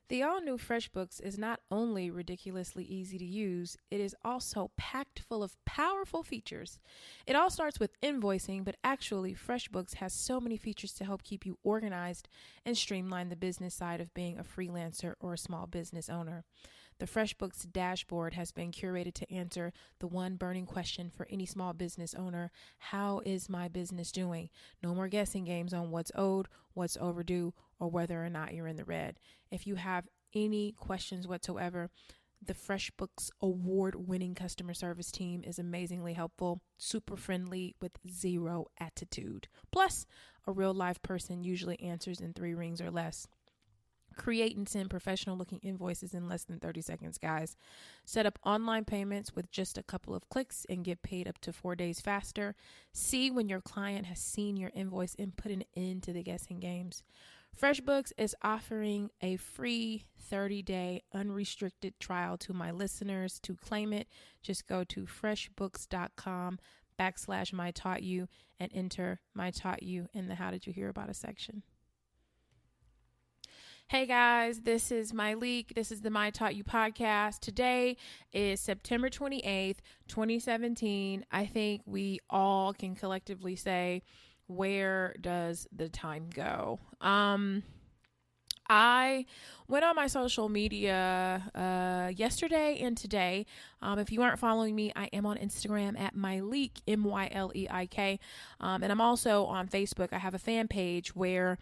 The all-new FreshBooks is not only ridiculously easy to use, it is also packed full of powerful features. It all starts with invoicing, but actually FreshBooks has so many features to help keep you organized and streamline the business side of being a freelancer or a small business owner. The FreshBooks dashboard has been curated to answer the one burning question for any small business owner: how is my business doing? No more guessing games on what's owed, what's overdue, or whether or not you're in the red. If you have any questions whatsoever, the FreshBooks award-winning customer service team is amazingly helpful, super friendly, with zero attitude. Plus, a real live person usually answers in 3 rings or less. Create and send professional looking invoices in less than 30 seconds, guys. Set up online payments with just a couple of clicks and get paid up to 4 days faster. See when your client has seen your invoice and put an end to the guessing games. FreshBooks is offering a free 30-day unrestricted trial to my listeners. To claim it, just go to freshbooks.com/mytaughtyou and enter My Taught You in the How Did You Hear About Us section. Hey guys, this is Myleek. This is the My Taught You podcast. Today is September 28th, 2017. I think we all can collectively say, where does the time go? I went on my social media yesterday and today. If you aren't following me, I am on Instagram at Myleek, MYLEIK. And I'm also on Facebook. I have a fan page where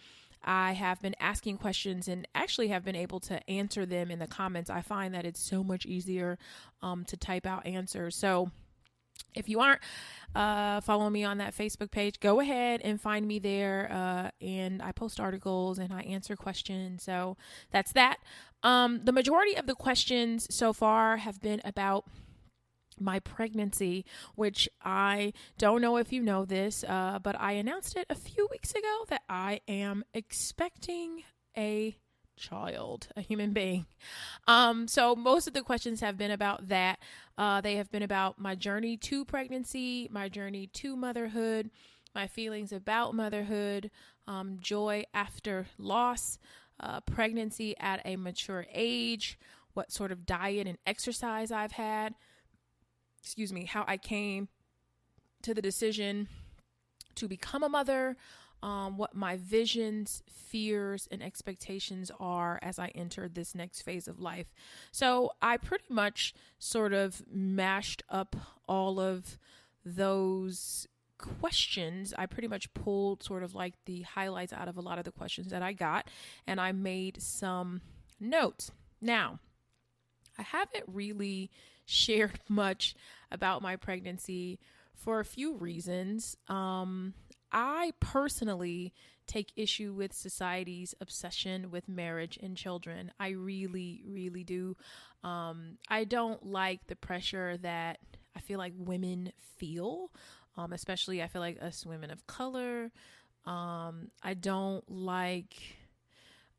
I have been asking questions and actually have been able to answer them in the comments. I find that it's so much easier to type out answers. So if you aren't following me on that Facebook page, go ahead and find me there. And I post articles and I answer questions. So that's that. The majority of the questions so far have been about my pregnancy, which I don't know if you know this, but I announced it a few weeks ago that I am expecting a child, a human being. So most of the questions have been about that. They have been about my journey to pregnancy, my journey to motherhood, my feelings about motherhood, joy after loss, pregnancy at a mature age, what sort of diet and exercise I've had, how I came to the decision to become a mother, what my visions, fears, and expectations are as I enter this next phase of life. So I pretty much sort of mashed up all of those questions. I pretty much pulled sort of like the highlights out of a lot of the questions that I got, and I made some notes. Now, I haven't really shared much about my pregnancy for a few reasons. I personally take issue with society's obsession with marriage and children. I really, really do. I don't like the pressure that I feel like women feel, especially I feel like us women of color. I don't like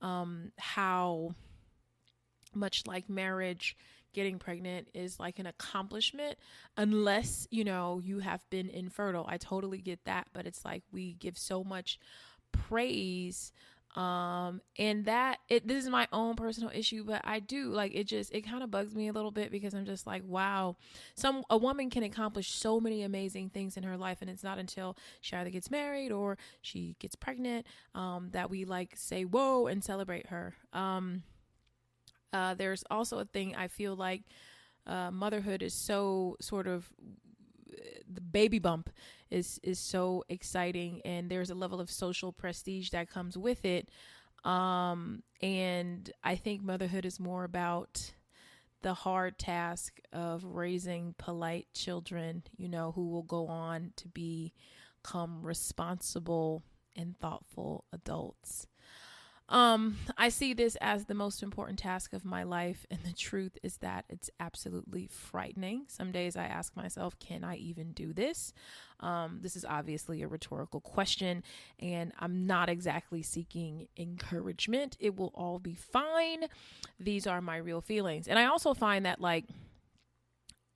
how much like marriage, getting pregnant is like an accomplishment unless, you have been infertile. I totally get that, but it's like we give so much praise and that this is my own personal issue, but I do like it kind of bugs me a little bit because I'm just like, wow, a woman can accomplish so many amazing things in her life, and it's not until she either gets married or she gets pregnant that we like say whoa and celebrate her. There's also a thing I feel like motherhood is so sort of, the baby bump is so exciting, and there's a level of social prestige that comes with it. And I think motherhood is more about the hard task of raising polite children, who will go on to become responsible and thoughtful adults. I see this as the most important task of my life, and the truth is that it's absolutely frightening. Some days I ask myself, can I even do this? This is obviously a rhetorical question, and I'm not exactly seeking encouragement. It will all be fine. These are my real feelings. And I also find that, like,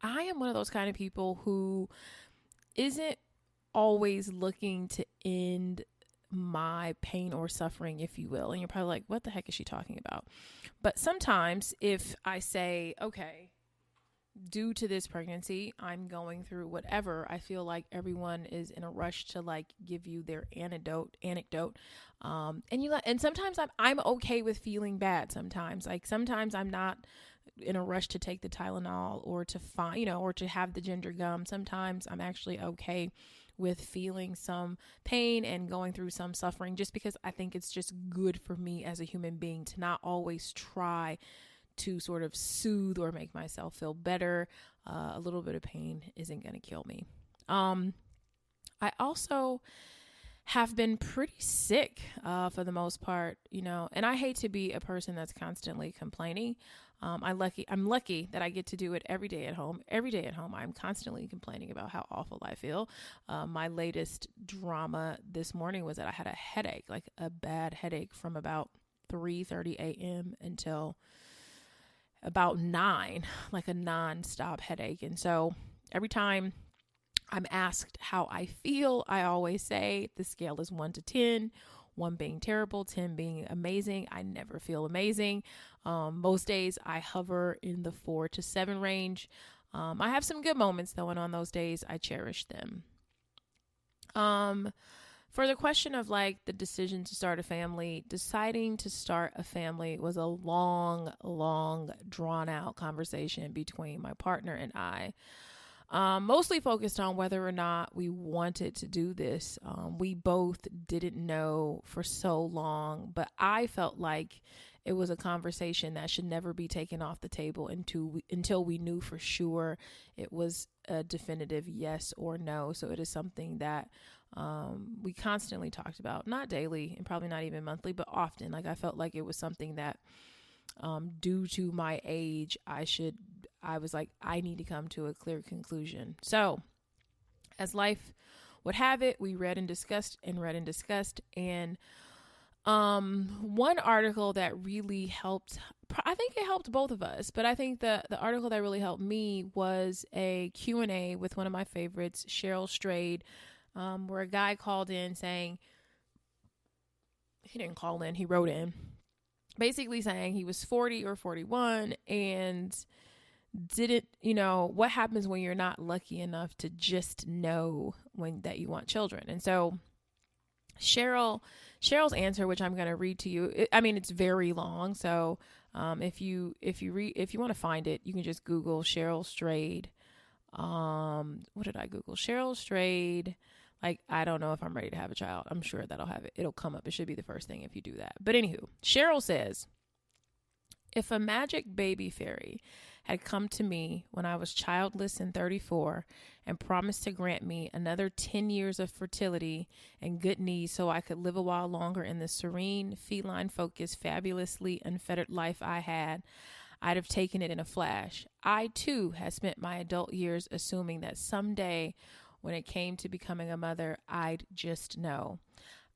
I am one of those kind of people who isn't always looking to end my pain or suffering, if you will. And you're probably like, what the heck is she talking about? But sometimes if I say, okay, due to this pregnancy, I'm going through whatever, I feel like everyone is in a rush to like give you their anecdote. And sometimes I'm okay with feeling bad. Sometimes I'm not in a rush to take the Tylenol or to find, or to have the ginger gum. Sometimes I'm actually okay with feeling some pain and going through some suffering, just because I think it's just good for me as a human being to not always try to sort of soothe or make myself feel better. A little bit of pain isn't going to kill me. I also have been pretty sick for the most part, and I hate to be a person that's constantly complaining. I'm lucky that I get to do it every day at home. Every day at home, I'm constantly complaining about how awful I feel. My latest drama this morning was that I had a headache, like a bad headache from about 3:30 a.m. until about 9, like a nonstop headache. And so every time I'm asked how I feel, I always say the scale is 1 to 10, 1 being terrible, 10 being amazing. I never feel amazing. Most days I hover in the 4 to 7 range. I have some good moments though, and on those days I cherish them. For the question of like the decision to start a family, deciding to start a family was a long, drawn out conversation between my partner and I. Mostly focused on whether or not we wanted to do this. We both didn't know for so long, but I felt like it was a conversation that should never be taken off the table until we knew for sure it was a definitive yes or no. So it is something that we constantly talked about, not daily and probably not even monthly, but often. Like I felt like it was something that due to my age, I was like, I need to come to a clear conclusion. So as life would have it, we read and discussed. And one article that really helped, I think it helped both of us, but I think the article that really helped me was a Q&A with one of my favorites, Cheryl Strayed, where a guy called in saying, he didn't call in, he wrote in, basically saying he was 40 or 41 and didn't, what happens when you're not lucky enough to just know that you want children. And so Cheryl's answer, which I'm going to read to you, it's very long. So if you want to find it, you can just Google Cheryl Strayed. What did I Google? Cheryl Strayed. Like, I don't know if I'm ready to have a child. I'm sure that'll have it. It'll come up. It should be the first thing if you do that. But anywho, Cheryl says, if a magic baby fairy had come to me when I was childless and 34 and promised to grant me another 10 years of fertility and good knees so I could live a while longer in the serene, feline-focused, fabulously unfettered life I had, I'd have taken it in a flash. I, too, had spent my adult years assuming that someday, when it came to becoming a mother, I'd just know.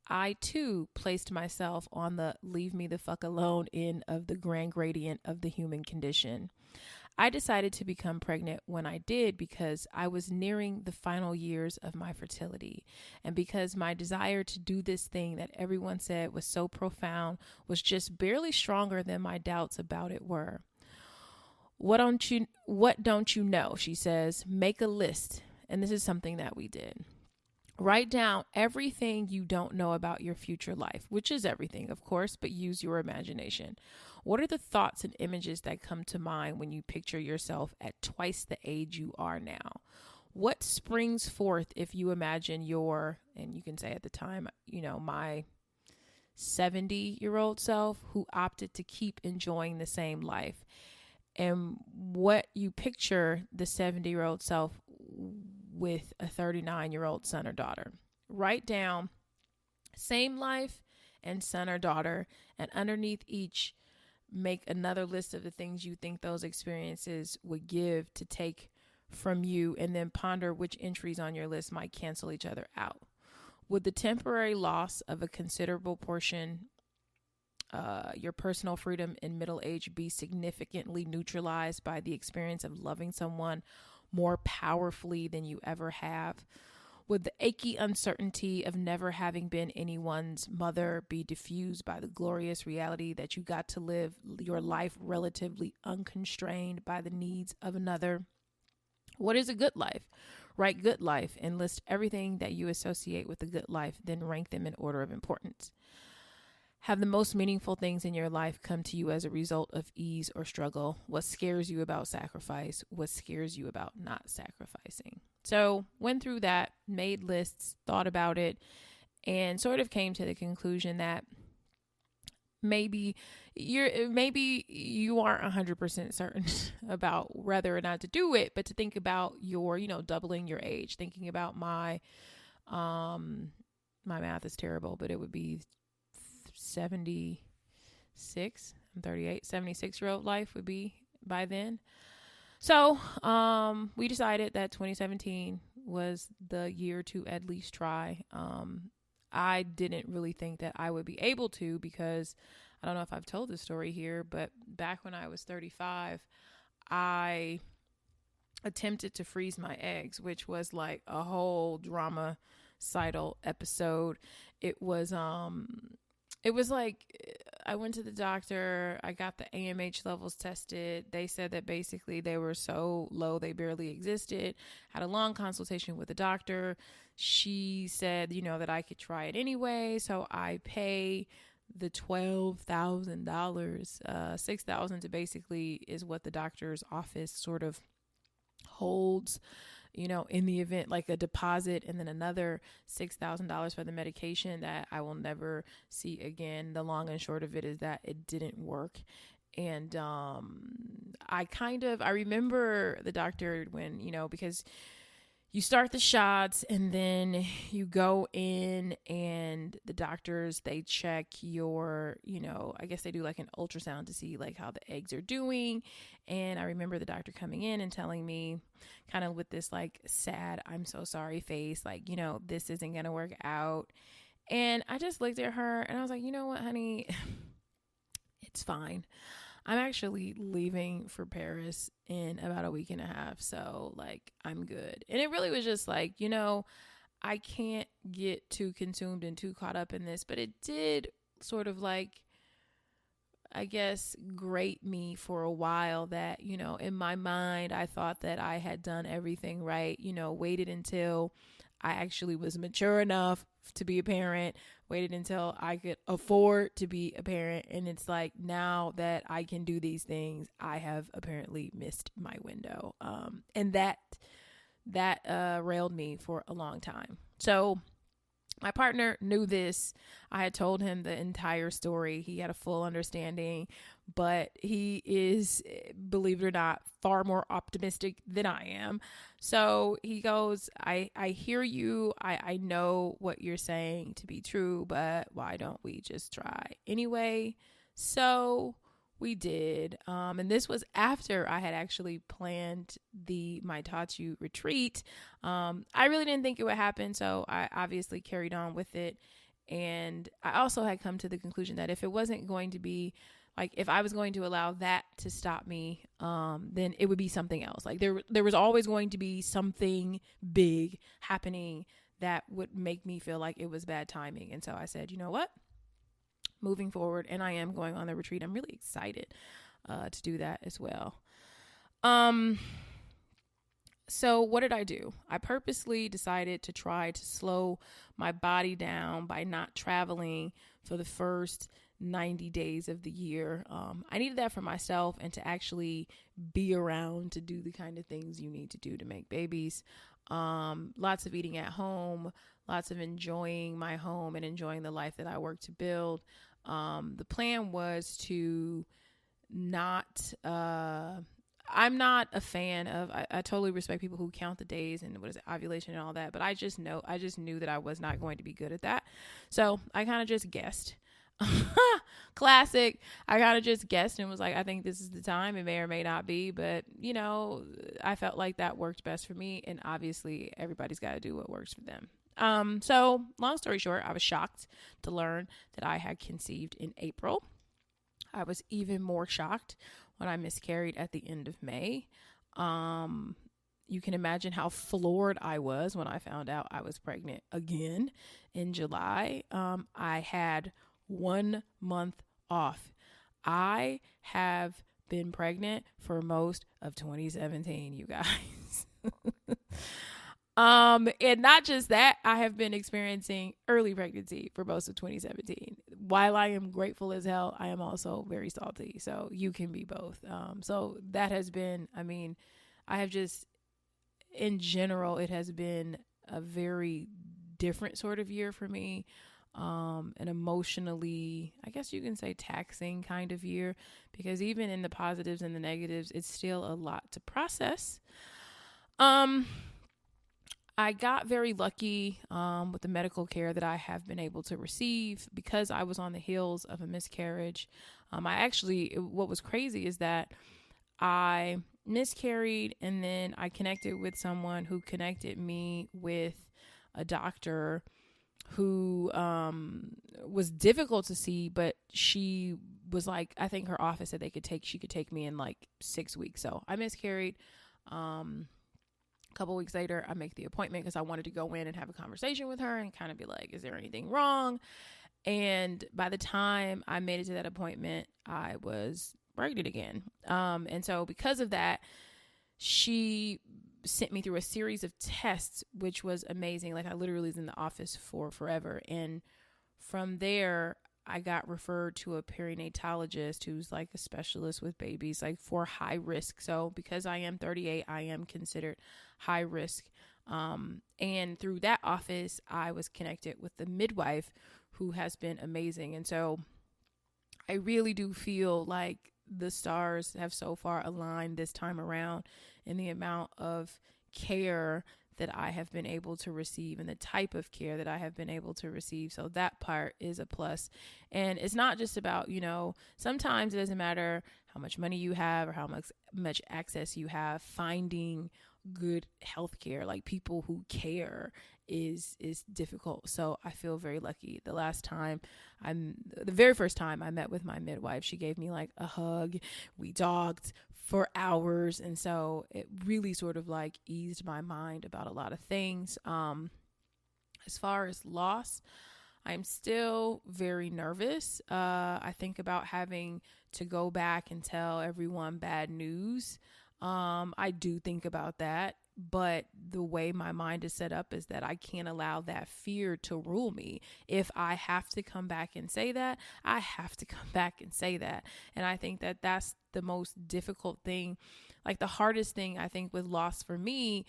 I, too, placed myself on the leave me the fuck alone end of the grand gradient of the human condition. I decided to become pregnant when I did because I was nearing the final years of my fertility, and because my desire to do this thing that everyone said was so profound was just barely stronger than my doubts about it were. What don't you know? She says, make a list. And this is something that we did. Write down everything you don't know about your future life, which is everything, of course, but use your imagination. What are the thoughts and images that come to mind when you picture yourself at twice the age you are now? What springs forth if you imagine and you can say at the time, my 70-year-old self who opted to keep enjoying the same life, and what you picture the 70-year-old self with a 39-year-old son or daughter. Write down same life and son or daughter, and underneath each, make another list of the things you think those experiences would give to take from you, and then ponder which entries on your list might cancel each other out. Would the temporary loss of a considerable portion, your personal freedom in middle age, be significantly neutralized by the experience of loving someone more powerfully than you ever have? Would the achy uncertainty of never having been anyone's mother be diffused by the glorious reality that you got to live your life relatively unconstrained by the needs of another? What is a good life? Write good life and list everything that you associate with a good life, then rank them in order of importance. Have the most meaningful things in your life come to you as a result of ease or struggle? What scares you about sacrifice? What scares you about not sacrificing? So went through that, made lists, thought about it, and sort of came to the conclusion that maybe you aren't 100% certain about whether or not to do it, but to think about your, doubling your age, thinking about my math is terrible, but it would be 76. I'm 38. 76-year-old life would be by then. So we decided that 2017 was the year to at least try. I didn't really think that I would be able to, because I don't know if I've told this story here, but back when I was 35, I attempted to freeze my eggs, which was like a whole drama-cidal episode. It was like I went to the doctor. I got the AMH levels tested. They said that basically they were so low they barely existed. Had a long consultation with the doctor. She said, that I could try it anyway. So I pay the $12,000, $6,000 to basically is what the doctor's office sort of holds, in the event, like a deposit, and then another $6,000 for the medication that I will never see again. The long and short of it is that it didn't work. And I remember the doctor when, because you start the shots and then you go in and the doctors, they check your, I guess they do like an ultrasound to see like how the eggs are doing. And I remember the doctor coming in and telling me kind of with this like sad, I'm so sorry face, like, this isn't going to work out. And I just looked at her and I was like, you know what, honey, it's fine. I'm actually leaving for Paris in about a week and a half. So like, I'm good. And it really was just like, I can't get too consumed and too caught up in this, but it did sort of like, I guess, grate me for a while that, in my mind, I thought that I had done everything right, waited until I actually was mature enough to be a parent, waited until I could afford to be a parent. And it's like, now that I can do these things, I have apparently missed my window. And that railed me for a long time. So my partner knew this. I had told him the entire story. He had a full understanding, but he is, believe it or not, far more optimistic than I am. So he goes, I hear you. I know what you're saying to be true, but why don't we just try anyway? So we did. And this was after I had actually planned my Tatsu retreat. I really didn't think it would happen. So I obviously carried on with it. And I also had come to the conclusion that if it wasn't going to be like, if I was going to allow that to stop me, then it would be something else. Like there was always going to be something big happening that would make me feel like it was bad timing. And so I said, you know what? Moving forward, and I am going on the retreat. I'm really excited to do that as well. So what did I do? I purposely decided to try to slow my body down by not traveling for the first 90 days of the year. I needed that for myself and to actually be around to do the kind of things you need to do to make babies. Lots of eating at home, lots of enjoying my home and enjoying the life that I work to build. The plan was to not, I'm not a fan of, I totally respect people who count the days and what is it, ovulation and all that, but I just knew that I was not going to be good at that. So I kind of just guessed. Classic. I kind of just guessed and was like, I think this is the time. It may or may not be, but I felt like that worked best for me. And obviously everybody's got to do what works for them. So long story short, I was shocked to learn that I had conceived in April. I was even more shocked when I miscarried at the end of May. You can imagine how floored I was when I found out I was pregnant again in July. I had 1 month off. I have been pregnant for most of 2017, you guys. And not just that, I have been experiencing early pregnancy for most of 2017. While I am grateful as hell, I am also very salty. So you can be both. So that has been, I mean, I have just, in general, it has been a very different sort of year for me. An emotionally, I guess you can say, taxing kind of year, because even in the positives and the negatives, it's still a lot to process. I got very lucky with the medical care that I have been able to receive because I was on the heels of a miscarriage. What was crazy is that I miscarried, and then I connected with someone who connected me with a doctor who was difficult to see, but she was like, I think her office said she could take me in like 6 weeks. So I miscarried. A couple weeks later, I make the appointment because I wanted to go in and have a conversation with her and kind of be like, is there anything wrong? And by the time I made it to that appointment, I was pregnant again. And so because of that, she sent me through a series of tests, which was amazing. Like, I literally was in the office for forever. And from there, I got referred to a perinatologist who's like a specialist with babies, like for high risk. So because I am 38, I am considered high risk. And through that office, I was connected with the midwife who has been amazing. And so I really do feel like the stars have so far aligned this time around in the amount of care that I have been able to receive and the type of care that I have been able to receive. So that part is a plus. And it's not just about, sometimes it doesn't matter how much money you have or how much access you have, finding good health care, like people who care is difficult. So I feel very lucky. The very first time I met with my midwife, she gave me like a hug. We talked for hours. And so it really sort of like eased my mind about a lot of things. As far as loss, I'm still very nervous. I think about having to go back and tell everyone bad news. I do think about that, but the way my mind is set up is that I can't allow that fear to rule me. If I have to come back and say that, I have to come back and say that. And I think that that's the most difficult thing. Like, the hardest thing I think with loss for me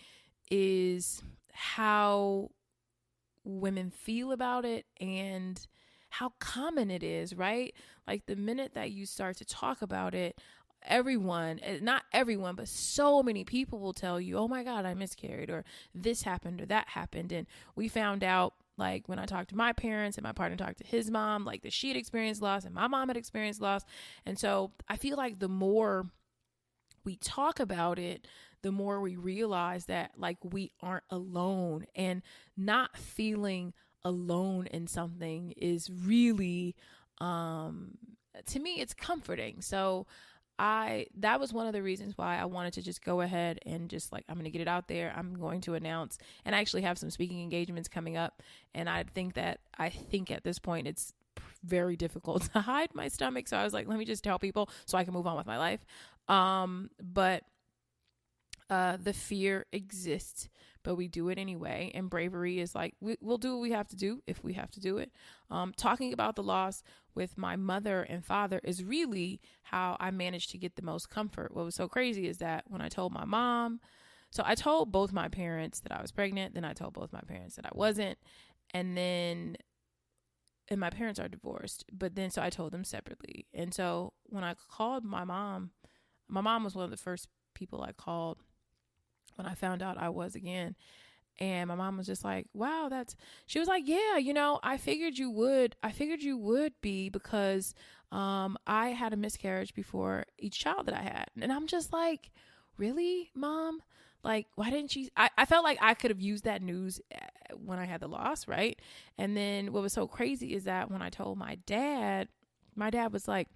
is how women feel about it and how common it is, right? Like, the minute that you start to talk about it, not everyone, but so many people will tell you, oh my God, I miscarried, or this happened or that happened. And we found out, like, when I talked to my parents and my partner talked to his mom, like, that she had experienced loss and my mom had experienced loss. And so I feel like the more we talk about it, the more we realize that, like, we aren't alone, and not feeling alone in something is really, to me, it's comforting. So that was one of the reasons why I wanted to just go ahead and just like, I'm going to get it out there. I'm going to announce, and I actually have some speaking engagements coming up. And I think at this point, it's very difficult to hide my stomach. So I was like, let me just tell people so I can move on with my life. But the fear exists, but we do it anyway. And bravery is like, we'll do what we have to do if we have to do it. Talking about the loss with my mother and father is really how I managed to get the most comfort. What was so crazy is that when I told my mom, so I told both my parents that I was pregnant, then I told both my parents that I wasn't. And my parents are divorced, so I told them separately. And so when I called my mom was one of the first people I called when I found out I was again. And my mom was just like, wow, she was like, yeah, I figured you would be because, I had a miscarriage before each child that I had. And I'm just like, really, Mom? Like, why didn't she? I felt like I could have used that news when I had the loss. Right. And then what was so crazy is that when I told my dad was like,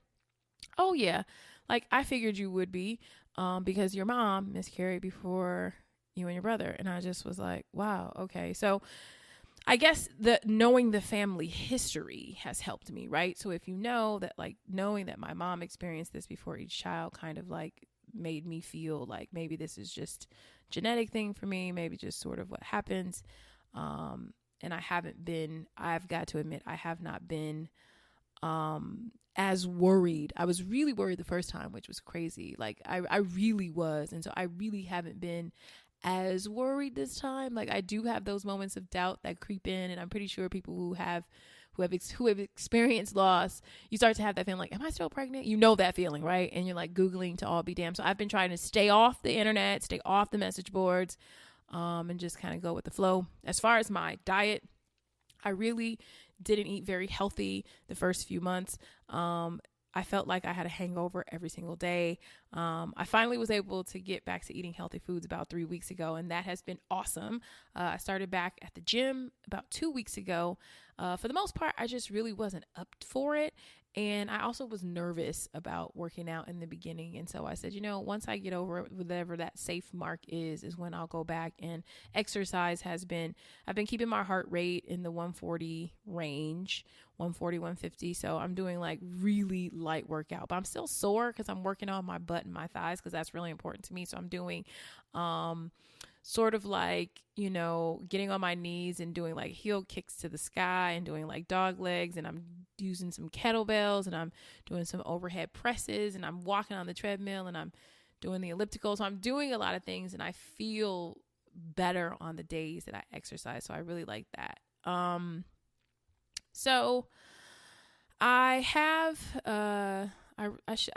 oh yeah, like, I figured you would be, because your mom miscarried before, you and your brother. And I just was like, wow, okay. So I guess the knowing the family history has helped me, right? So if you know that, like, knowing that my mom experienced this before each child kind of like made me feel like maybe this is just genetic thing for me, maybe just sort of what happens. And I've got to admit, I have not been as worried. I was really worried the first time, which was crazy. Like I really was. And so I really haven't been as worried this time. Like I do have those moments of doubt that creep in, and I'm pretty sure people who have experienced loss, you start to have that feeling like, am I still pregnant? You know that feeling, right? And you're like Googling to all be damned. So I've been trying to stay off the internet, stay off the message boards, and just kind of go with the flow. As far as my diet, I really didn't eat very healthy the first few months. I felt like I had a hangover every single day. I finally was able to get back to eating healthy foods about 3 weeks ago, and that has been awesome. I started back at the gym about 2 weeks ago. For the most part, I just really wasn't up for it. And I also was nervous about working out in the beginning. And so I said, once I get over whatever that safe mark is when I'll go back. And exercise I've been keeping my heart rate in the 140 range, 140, 150. So I'm doing like really light workout, but I'm still sore because I'm working on my butt and my thighs because that's really important to me. So I'm doing, sort of like, getting on my knees and doing like heel kicks to the sky and doing like dog legs. And I'm using some kettlebells and I'm doing some overhead presses and I'm walking on the treadmill and I'm doing the elliptical. So I'm doing a lot of things and I feel better on the days that I exercise. So I really like that. So I have, I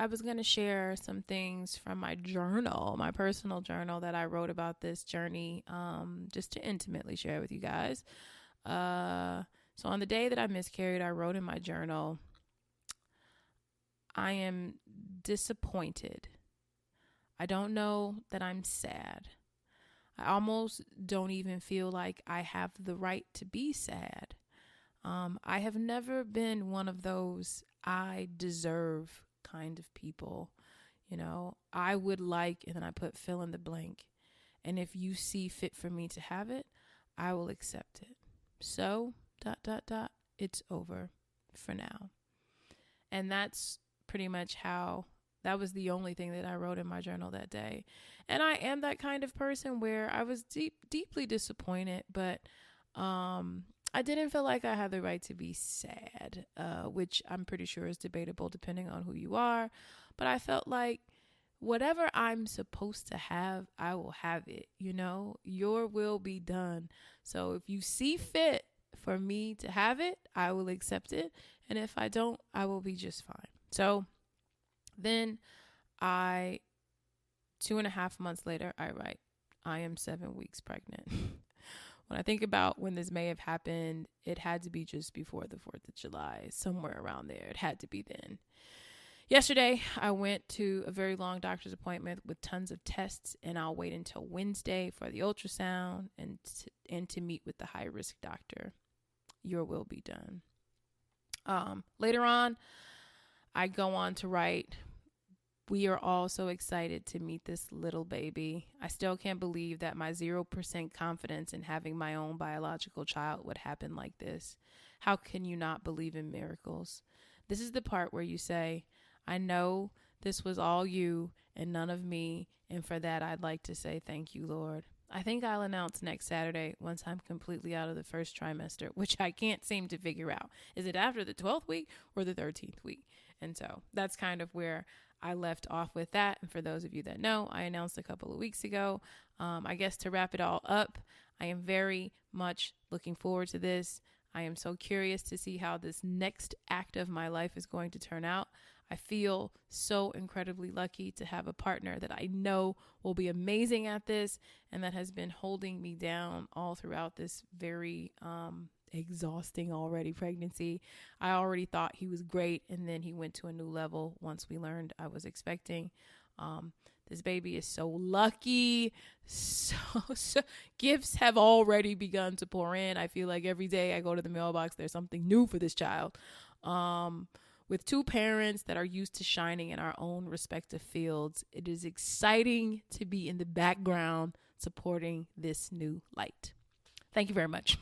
was going to share some things from my journal, my personal journal that I wrote about this journey, just to intimately share with you guys. So on the day that I miscarried, I wrote in my journal, I am disappointed. I don't know that I'm sad. I almost don't even feel like I have the right to be sad. I have never been one of those I deserve kind of people. I would like, and then I put fill in the blank. And if you see fit for me to have it, I will accept it. So, ... it's over for now. And that's pretty much that was the only thing that I wrote in my journal that day. And I am that kind of person where I was deeply disappointed, but, I didn't feel like I had the right to be sad, which I'm pretty sure is debatable depending on who you are. But I felt like whatever I'm supposed to have, I will have it. Your will be done. So if you see fit for me to have it, I will accept it. And if I don't, I will be just fine. So then 2.5 months later, I write, I am 7 weeks pregnant. When I think about when this may have happened, it had to be just before the 4th of July, somewhere around there. It had to be then. Yesterday, I went to a very long doctor's appointment with tons of tests, and I'll wait until Wednesday for the ultrasound and to meet with the high-risk doctor. Your will be done. Later on, I go on to write, we are all so excited to meet this little baby. I still can't believe that my 0% confidence in having my own biological child would happen like this. How can you not believe in miracles? This is the part where you say, I know this was all you and none of me, and for that I'd like to say thank you, Lord. I think I'll announce next Saturday once I'm completely out of the first trimester, which I can't seem to figure out. Is it after the 12th week or the 13th week? And so that's kind of where I left off with that. And for those of you that know, I announced a couple of weeks ago. I guess to wrap it all up, I am very much looking forward to this. I am so curious to see how this next act of my life is going to turn out. I feel so incredibly lucky to have a partner that I know will be amazing at this and that has been holding me down all throughout this very exhausting already pregnancy. I already thought he was great, and then he went to a new level once we learned I was expecting. This baby is so lucky. So gifts have already begun to pour in. I feel like every day I go to the mailbox, there's something new for this child. With two parents that are used to shining in our own respective fields, it is exciting to be in the background supporting this new light. Thank you very much.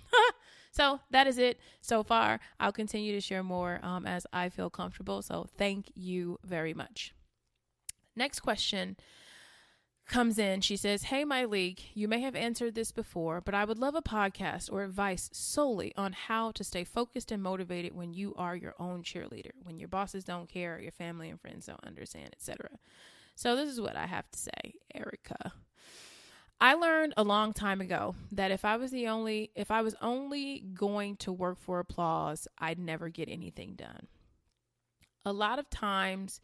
So that is it so far. I'll continue to share more as I feel comfortable. So thank you very much. Next question comes in. She says, "Hey, my league, you may have answered this before, but I would love a podcast or advice solely on how to stay focused and motivated when you are your own cheerleader, when your bosses don't care, or your family and friends don't understand, etc." So this is what I have to say, Erica. I learned a long time ago that if I was only going to work for applause, I'd never get anything done. A lot of times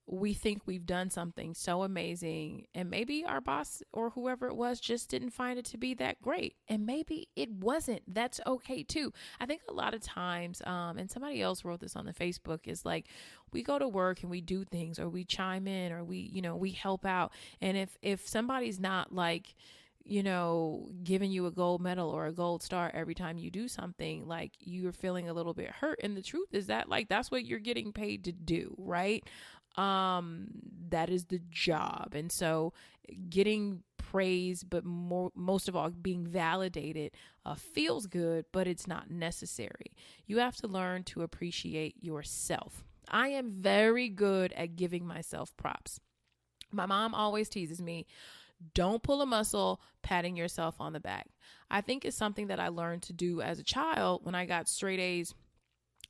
we think we've done something so amazing, and maybe our boss or whoever it was just didn't find it to be that great, and maybe it wasn't. That's okay too. I think a lot of times, and somebody else wrote this on the Facebook, is like we go to work and we do things, or we chime in, or we help out, and if somebody's not like giving you a gold medal or a gold star every time you do something, like you're feeling a little bit hurt. And the truth is that like that's what you're getting paid to do, right? That is the job. And so getting praise, but most of all, being validated feels good, but it's not necessary. You have to learn to appreciate yourself. I am very good at giving myself props. My mom always teases me, don't pull a muscle patting yourself on the back. I think it's something that I learned to do as a child when I got straight A's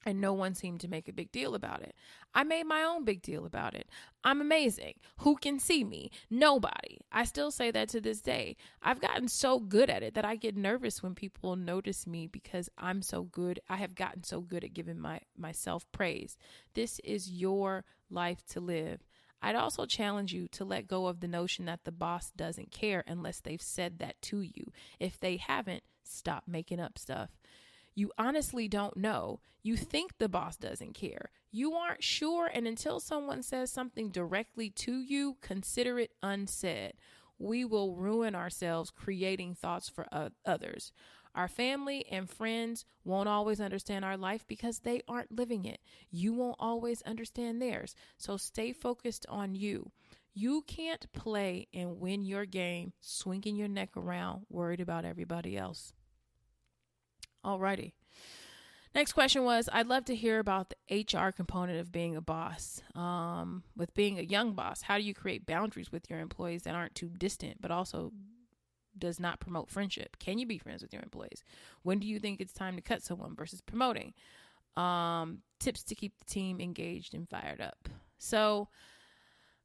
and no one seemed to make a big deal about it. I made my own big deal about it. I'm amazing. Who can see me? Nobody. I still say that to this day. I've gotten so good at it that I get nervous when people notice me because I'm so good. I have gotten so good at giving myself praise. This is your life to live. I'd also challenge you to let go of the notion that the boss doesn't care unless they've said that to you. If they haven't, stop making up stuff. You honestly don't know. You think the boss doesn't care. You aren't sure, and until someone says something directly to you, consider it unsaid. We will ruin ourselves creating thoughts for others. Our family and friends won't always understand our life because they aren't living it. You won't always understand theirs. So stay focused on you. You can't play and win your game swinging your neck around, worried about everybody else. Alrighty. Next question was, I'd love to hear about the HR component of being a boss. With being a young boss, how do you create boundaries with your employees that aren't too distant, but also does not promote friendship? Can you be friends with your employees? When do you think it's time to cut someone versus promoting? Tips to keep the team engaged and fired up. So,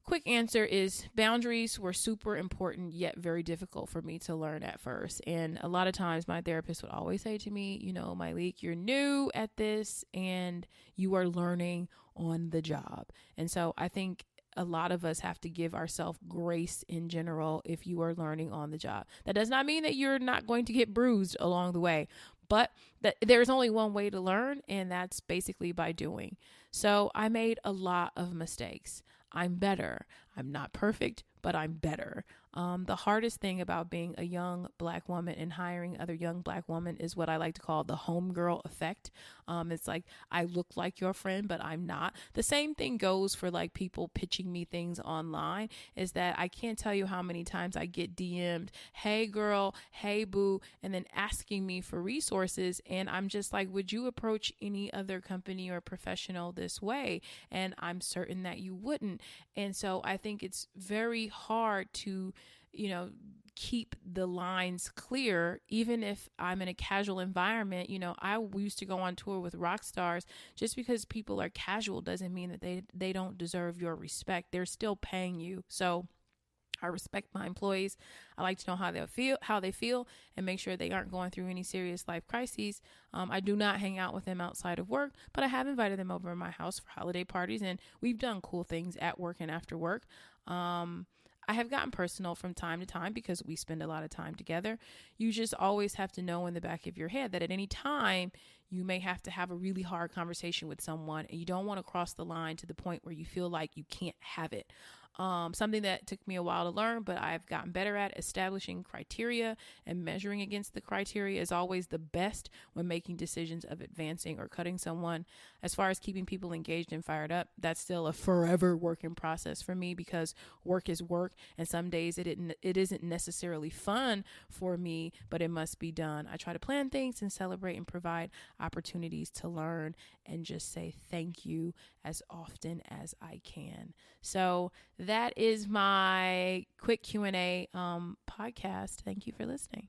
quick answer is boundaries were super important, yet very difficult for me to learn at first. And a lot of times my therapist would always say to me, Myleik, you're new at this and you are learning on the job. And so I think a lot of us have to give ourselves grace in general if you are learning on the job. That does not mean that you're not going to get bruised along the way, but that there's only one way to learn, and that's basically by doing. So I made a lot of mistakes. I'm better. I'm not perfect, but I'm better. The hardest thing about being a young Black woman and hiring other young Black women is what I like to call the homegirl effect. It's like, I look like your friend, but I'm not. The same thing goes for like people pitching me things online, is that I can't tell you how many times I get DM'd, hey girl, hey boo, and then asking me for resources. And I'm just like, would you approach any other company or professional this way? And I'm certain that you wouldn't. And so I think it's very hard to, keep the lines clear, even if I'm in a casual environment. I used to go on tour with rock stars. Just because people are casual doesn't mean that they don't deserve your respect. They're still paying you. So I respect my employees. I like to know how they feel and make sure they aren't going through any serious life crises. I do not hang out with them outside of work, but I have invited them over to my house for holiday parties, and we've done cool things at work and after work. I have gotten personal from time to time because we spend a lot of time together. You just always have to know in the back of your head that at any time you may have to have a really hard conversation with someone, and you don't want to cross the line to the point where you feel like you can't have it. Something that took me a while to learn, but I've gotten better at. Establishing criteria and measuring against the criteria is always the best when making decisions of advancing or cutting someone. As far as keeping people engaged and fired up, that's still a forever work in process for me, because work is work, and some days it isn't necessarily fun for me, but it must be done. I try to plan things and celebrate and provide opportunities to learn and just say thank you as often as I can. So that is my quick Q&A podcast. Thank you for listening.